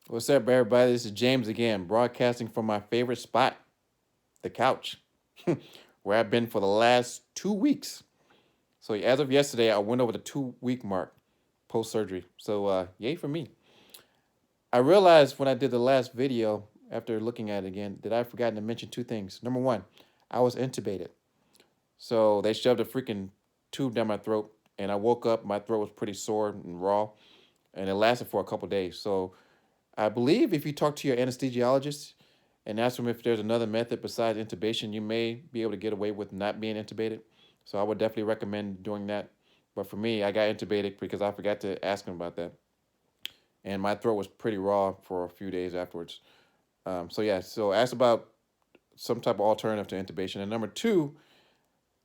What's up, everybody? This is James again, broadcasting from my favorite spot, the couch, where I've been for the last 2 weeks. So, as of yesterday, I went over the 2 week mark post surgery. So, yay for me. I realized when I did the last video, after looking at it again, that I forgot to mention two things. Number one, I was intubated. So, they shoved a freaking tube down my throat, and I woke up. My throat was pretty sore and raw, and it lasted for a couple days. So, I believe if you talk to your anesthesiologist and ask them if there's another method besides intubation, you may be able to get away with not being intubated. So I would definitely recommend doing that. But for me, I got intubated because I forgot to ask him about that. And my throat was pretty raw for a few days afterwards. So yeah, so ask about some type of alternative to intubation. And number two,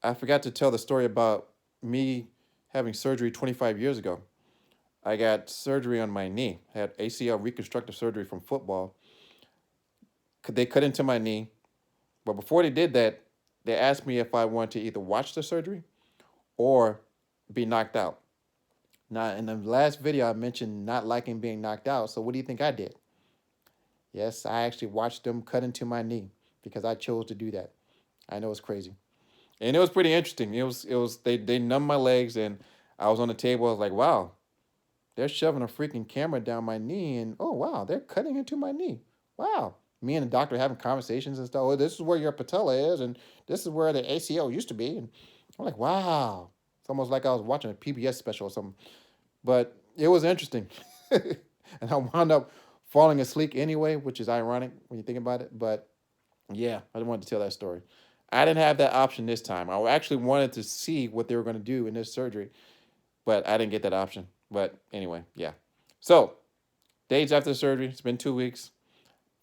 I forgot to tell the story about me having surgery 25 years ago. I got surgery on my knee. I had ACL reconstructive surgery from football. They cut into my knee, but before they did that, they asked me if I wanted to either watch the surgery or be knocked out. Now, in the last video, I mentioned not liking being knocked out. So, what do you think I did? Yes, I actually watched them cut into my knee because I chose to do that. I know it's crazy, and it was pretty interesting. It was they numbed my legs, and I was on the table. I was like, wow, they're shoving a freaking camera down my knee, and oh wow, they're cutting into my knee. Wow. Me and the doctor having conversations and stuff. Oh, this is where your patella is, and this is where the ACL used to be. And I'm like, wow. It's almost like I was watching a PBS special or something. But it was interesting. And I wound up falling asleep anyway, which is ironic when you think about it. But yeah, I wanted to tell that story. I didn't have that option this time. I actually wanted to see what they were going to do in this surgery, but I didn't get that option. But anyway, yeah. So, days after the surgery, it's been 2 weeks.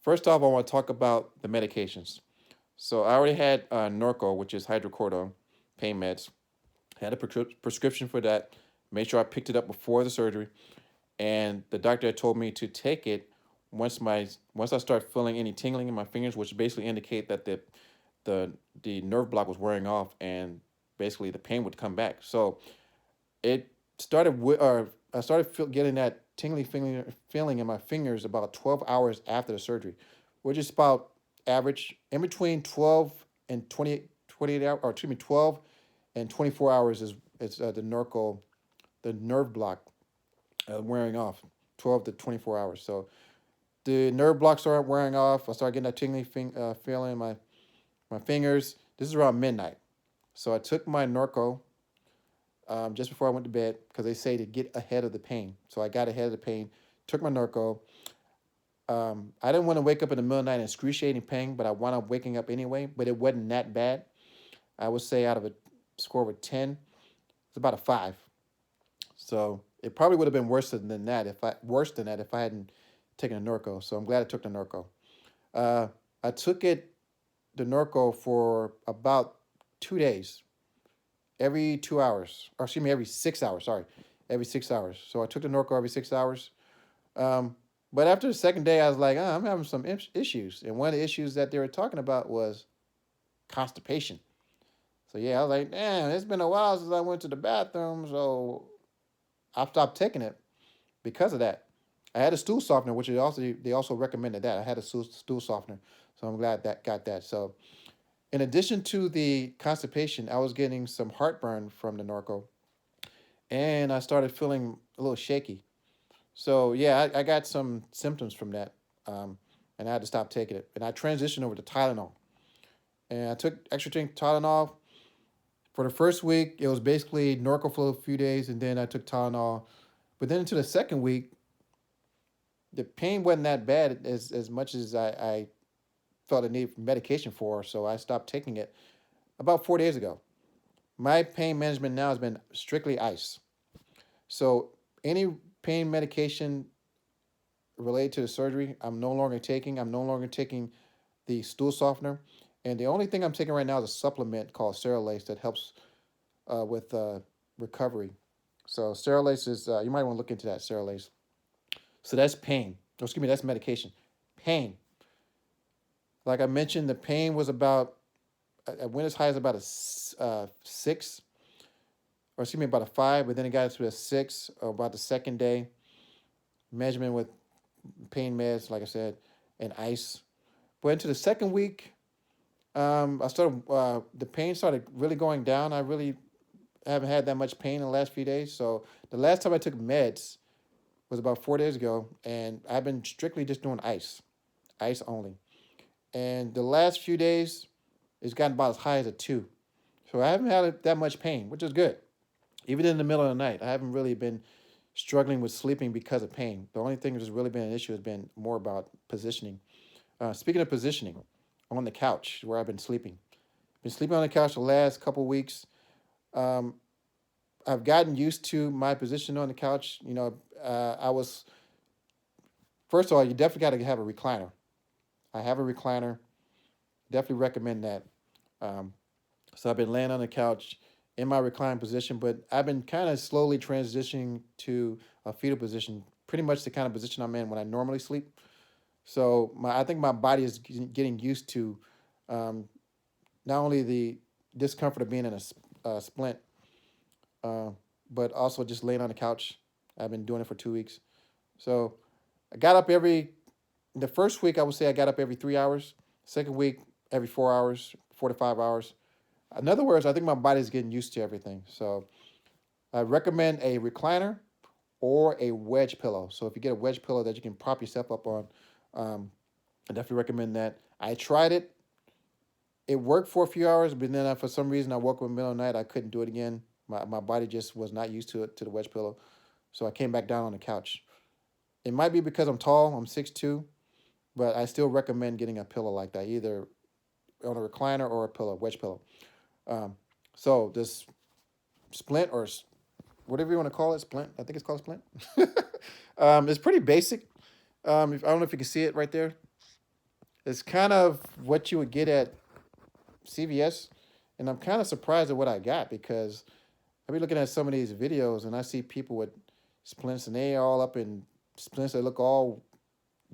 First off, I want to talk about the medications. So, I already had Norco, which is hydrocodone pain meds. I had a prescription for that. Made sure I picked it up before the surgery, and the doctor had told me to take it once I start feeling any tingling in my fingers, which basically indicate that the the nerve block was wearing off, and basically the pain would come back. So it started or I started getting that tingly feeling in my fingers about 12 hours after the surgery, which is about average in between 12 and 28 hours, or excuse me, 12 and 24 hours is the Norco, the nerve block wearing off, 12 to 24 hours. So the nerve blocks started wearing off. I started getting that tingly feeling in my fingers. This is around midnight. So I took my Norco just before I went to bed because they say to get ahead of the pain. So I got ahead of the pain, took my Norco. I didn't want to wake up in the middle of the night in excruciating pain, but I wound up waking up anyway. But it wasn't that bad. I would say out of a score of a 10, it's about a 5. So it probably would have been worse than that if I hadn't taken a Norco. So I'm glad I took the Norco. Uh, I took the Norco for about 2 days, every 2 hours, or excuse me, every 6 hours. Sorry, every 6 hours. So I took the Norco every 6 hours. Um, but after the second day, I was like, I'm having some issues, and one of the issues that they were talking about was constipation. So yeah, I was like, damn, it's been a while since I went to the bathroom, so I stopped taking it because of that. I had a stool softener, which they also recommended that. I had a stool softener, so I'm glad that got that. So in addition to the constipation, I was getting some heartburn from the Norco, and I started feeling a little shaky. So yeah, I got some symptoms from that, and I had to stop taking it. And I transitioned over to Tylenol, and I took extra drink Tylenol for the first week. It was basically Norco for a few days, and then I took Tylenol. But then into the second week, the pain wasn't that bad as much as I felt a need for medication for, so I stopped taking it about 4 days ago. My pain management now has been strictly ice. So any pain medication related to the surgery, I'm no longer taking. I'm no longer taking the stool softener, and the only thing I'm taking right now is a supplement called Cerelace that helps with recovery. So Cerelace is you might want to look into that Cerelace. So that's pain. Oh, excuse me, that's medication. Pain. Like I mentioned, the pain was about I went as high as about a 6, or about a 5, but then it got to a 6 about the second day. Measurement with pain meds, like I said, and ice. But into the second week, I started the pain started really going down. I really haven't had that much pain in the last few days. So the last time I took meds was about 4 days ago, and I've been strictly just doing ice only. And the last few days, it's gotten about as high as a two. So I haven't had that much pain, which is good. Even in the middle of the night, I haven't really been struggling with sleeping because of pain. The only thing that's really been an issue has been more about positioning. Speaking of positioning, on the couch where I've been sleeping. Been sleeping on the couch the last couple weeks. Um, I've gotten used to my position on the couch. I was first of all, you definitely got to have a recliner. I have a recliner. Definitely recommend that. Um, so I've been laying on the couch in my reclined position, but I've been kind of slowly transitioning to a fetal position, pretty much the kind of position I'm in when I normally sleep. So I think my body is getting used to um, not only the discomfort of being in a splint, uh, but also just laying on the couch. I've been doing it for 2 weeks. So I got up the first week, I would say I got up every 3 hours. Second week, every 4 hours, 4 to 5 hours. In other words, I think my body's getting used to everything. So I recommend a recliner or a wedge pillow. So if you get a wedge pillow that you can prop yourself up on, um, I definitely recommend that. I tried it. It worked for a few hours, but then for some reason I woke up in the middle of the night. I couldn't do it again. My body just was not used to it, to the wedge pillow. So I came back down on the couch. It might be because I'm tall. I'm 6'2", but I still recommend getting a pillow like that, either on a recliner or a pillow, wedge pillow. Um, so this splint or whatever you want to call it, splint. I think it's called splint. It's pretty basic. I don't know if you can see it right there. It's kind of what you would get at CVS, and I'm kind of surprised at what I got because I be looking at some of these videos and I see people with splints and they all up in splints that look all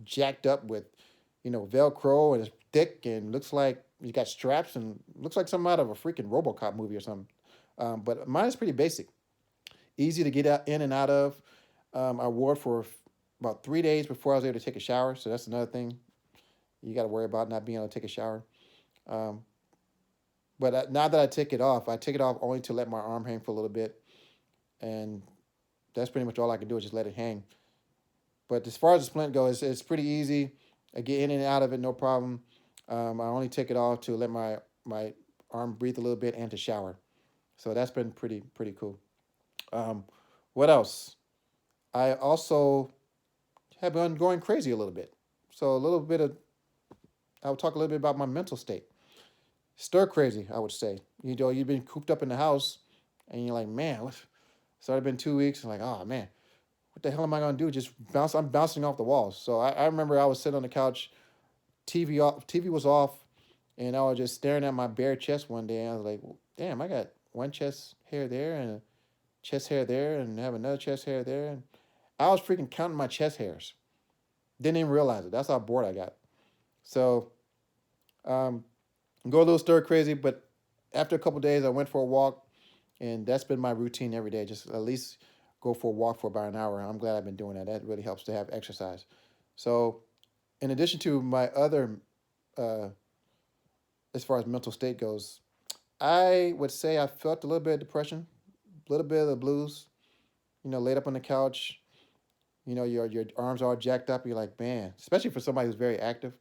jacked up with, Velcro and it's thick and looks like you got straps and looks like something out of a freaking RoboCop movie or something. But mine is pretty basic, easy to get out, in and out of. I wore it for about 3 days before I was able to take a shower. So that's another thing you got to worry about, not being able to take a shower. Um, but now that I take it off only to let my arm hang for a little bit, and that's pretty much all I can do is just let it hang. But as far as the splint goes, it's pretty easy. I get in and out of it, no problem. I only take it off to let my arm breathe a little bit and to shower. So that's been pretty cool. Um, what else? I also have been going crazy a little bit. So a little bit of I'll talk a little bit about my mental state. Stir crazy, I would say. You've been cooped up in the house, and you're like, man, what? So it's been 2 weeks. And like, oh man, what the hell am I gonna do? Just bounce. I'm bouncing off the walls. So I remember I was sitting on the couch, TV off. TV was off, and I was just staring at my bare chest one day. And I was like, well, damn, I got one chest hair there and a chest hair there, and have another chest hair there. And I was freaking counting my chest hairs. Didn't even realize it. That's how bored I got. So um, go a little stir crazy, but after a couple days, I went for a walk, and that's been my routine every day. Just at least go for a walk for about an hour. I'm glad I've been doing that. That really helps to have exercise. So, in addition to my other, uh, as far as mental state goes, I would say I felt a little bit of depression, a little bit of the blues. Laid up on the couch. Your arms are all jacked up. You're like, man, especially for somebody who's very active.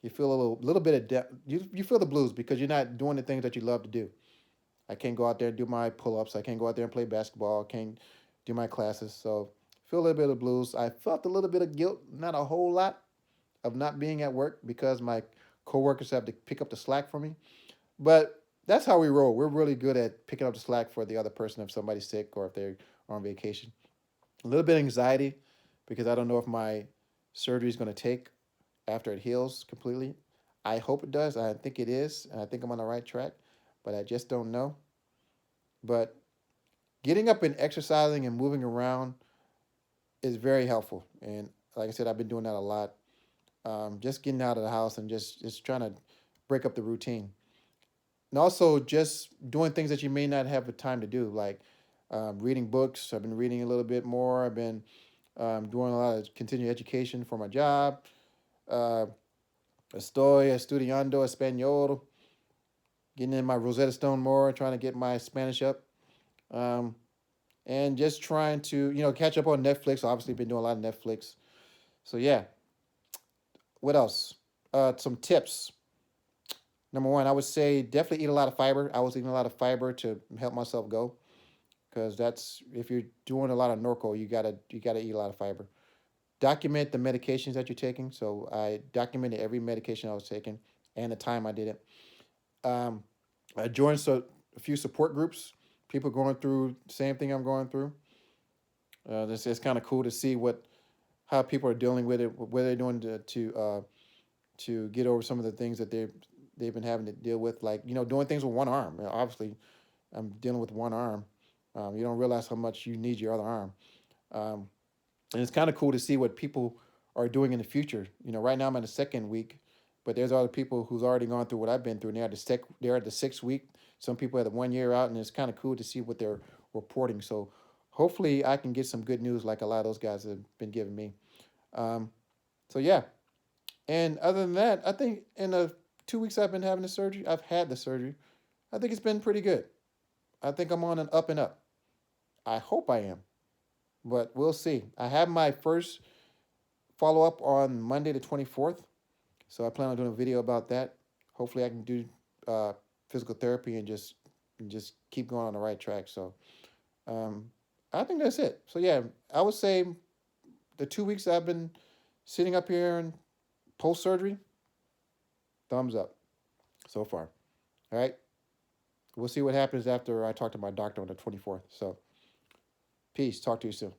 You feel a little bit of you feel the blues because you're not doing the things that you love to do. I can't go out there and do my pull-ups. I can't go out there and play basketball. I can't do my classes. So feel a little bit of blues. I felt a little bit of guilt, not a whole lot, of not being at work because my coworkers have to pick up the slack for me. But that's how we roll. We're really good at picking up the slack for the other person if somebody's sick or if they're on vacation. A little bit of anxiety because I don't know if my surgery is going to take after it heals completely. I hope it does. I think it is, and I think I'm on the right track, but I just don't know. But getting up and exercising and moving around is very helpful. And like I said, I've been doing that a lot. Just getting out of the house and just trying to break up the routine. And also just doing things that you may not have the time to do, like reading books. I've been reading a little bit more. I've been Doing a lot of continuing education for my job. Uh, Estoy estudiando español, getting in my Rosetta Stone more, trying to get my Spanish up. Um, and just trying to, catch up on Netflix. Obviously, been doing a lot of Netflix. So, yeah. What else? Some tips. Number one, I would say definitely eat a lot of fiber. I was eating a lot of fiber to help myself go, because that's, if you're doing a lot of Norco, you gotta eat a lot of fiber. Document the medications that you're taking. So I documented every medication I was taking and the time I did it. Um, I joined a few support groups, people going through the same thing I'm going through. This is kind of cool to see how people are dealing with it, what they're doing to get over some of the things that they've been having to deal with, like doing things with one arm. Obviously, I'm dealing with one arm. You don't realize how much you need your other arm. Um, and it's kind of cool to see what people are doing in the future. Right now I'm in the second week, but there's other people who's already gone through what I've been through. And they're at the 6th week. Some people at the 1 year out, and it's kind of cool to see what they're reporting. So hopefully I can get some good news like a lot of those guys have been giving me. Um, so yeah, and other than that, I think in the 2 weeks I've been having the surgery, I've had the surgery. I think it's been pretty good. I think I'm on an up and up. I hope I am, but we'll see. I have my first follow up on Monday the 24th. So I plan on doing a video about that. Hopefully I can do uh, physical therapy and just keep going on the right track. So um, I think that's it. So yeah, I would say the 2 weeks I've been sitting up here and post surgery, thumbs up so far. All right. We'll see what happens after I talk to my doctor on the 24th. So peace. Talk to you soon.